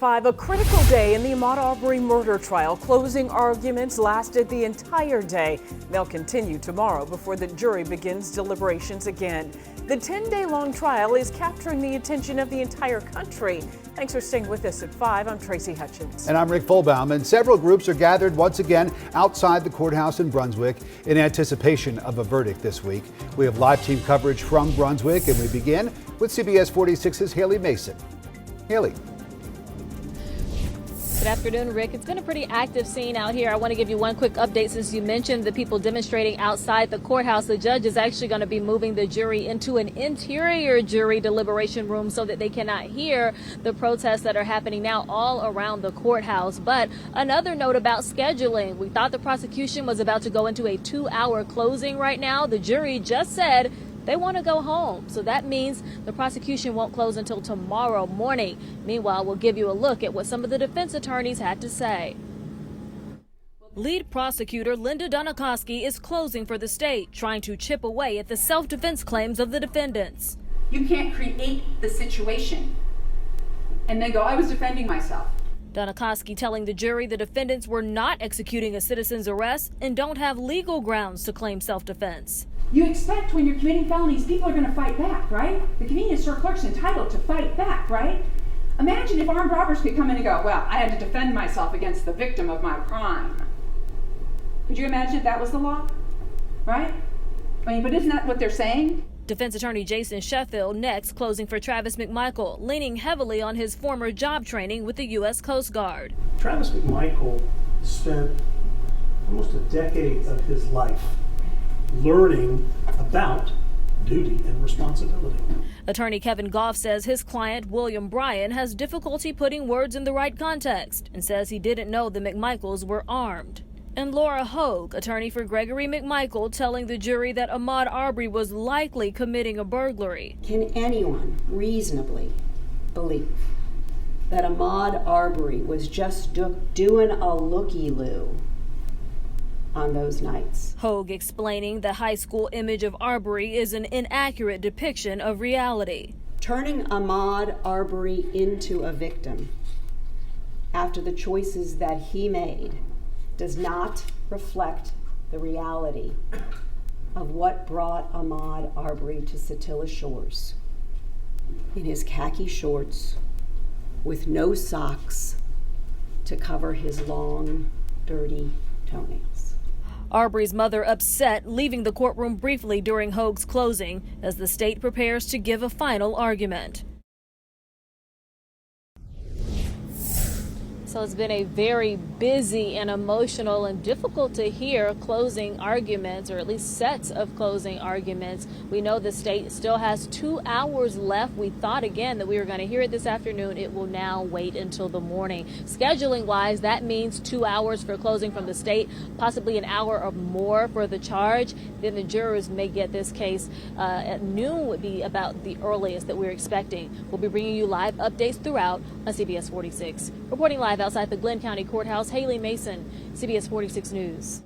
5, a critical day in the Ahmaud Arbery murder trial. Closing arguments lasted the entire day. They'll continue tomorrow before the jury begins deliberations again. The 10-day-long trial is capturing the attention of the entire country. Thanks for staying with us at 5. I'm Tracy Hutchins. And I'm Rick Fulbaum. And several groups are gathered once again outside the courthouse in Brunswick in anticipation of a verdict this week. We have live team coverage from Brunswick, and we begin with CBS 46's Haley Mason. Haley. Good afternoon, Rick. It's been a pretty active scene out here. I want to give you one quick update since you mentioned the people demonstrating outside the courthouse. The judge is actually going to be moving the jury into an interior jury deliberation room so that they cannot hear the protests that are happening now all around the courthouse. But another note about scheduling. We thought the prosecution was about to go into a 2-hour closing right now. The jury just said they want to go home. So that means the prosecution won't close until tomorrow morning. Meanwhile, we'll give you a look at what some of the defense attorneys had to say. Lead prosecutor Linda Donikoski is closing for the state, trying to chip away at the self-defense claims of the defendants. You can't create the situation and then go, I was defending myself. Donikoski telling the jury the defendants were not executing a citizen's arrest and don't have legal grounds to claim self-defense. You expect when you're committing felonies, people are going to fight back, right? The convenience store clerk's entitled to fight back, right? Imagine if armed robbers could come in and go, well, I had to defend myself against the victim of my crime. Could you imagine if that was the law? Right? I mean, but isn't that what they're saying? Defense attorney Jason Sheffield next closing for Travis McMichael, leaning heavily on his former job training with the U.S. Coast Guard. Travis McMichael spent almost a decade of his life learning about duty and responsibility. Attorney Kevin Goff says his client, William Bryan, has difficulty putting words in the right context and says he didn't know the McMichaels were armed. And Laura Hogue, attorney for Gregory McMichael, telling the jury that Ahmaud Arbery was likely committing a burglary. Can anyone reasonably believe that Ahmaud Arbery was just doing a looky-loo on those nights? Hogue explaining the high school image of Arbery is an inaccurate depiction of reality. Turning Ahmaud Arbery into a victim after the choices that he made does not reflect the reality of what brought Ahmaud Arbery to Satilla Shores in his khaki shorts with no socks to cover his long, dirty toenails. Arbery's mother upset, leaving the courtroom briefly during Hogue's closing as the state prepares to give a final argument. So it's been a very busy and emotional and difficult to hear closing arguments, or at least sets of closing arguments. We know the state still has 2 hours left. We thought again that we were going to hear it this afternoon. It will now wait until the morning. Scheduling wise, that means 2 hours for closing from the state, possibly an hour or more for the charge. Then the jurors may get this case at noon would be about the earliest that we're expecting. We'll be bringing you live updates throughout on CBS 46. Reporting live outside the Glenn County Courthouse, Haley Mason, CBS 46 News.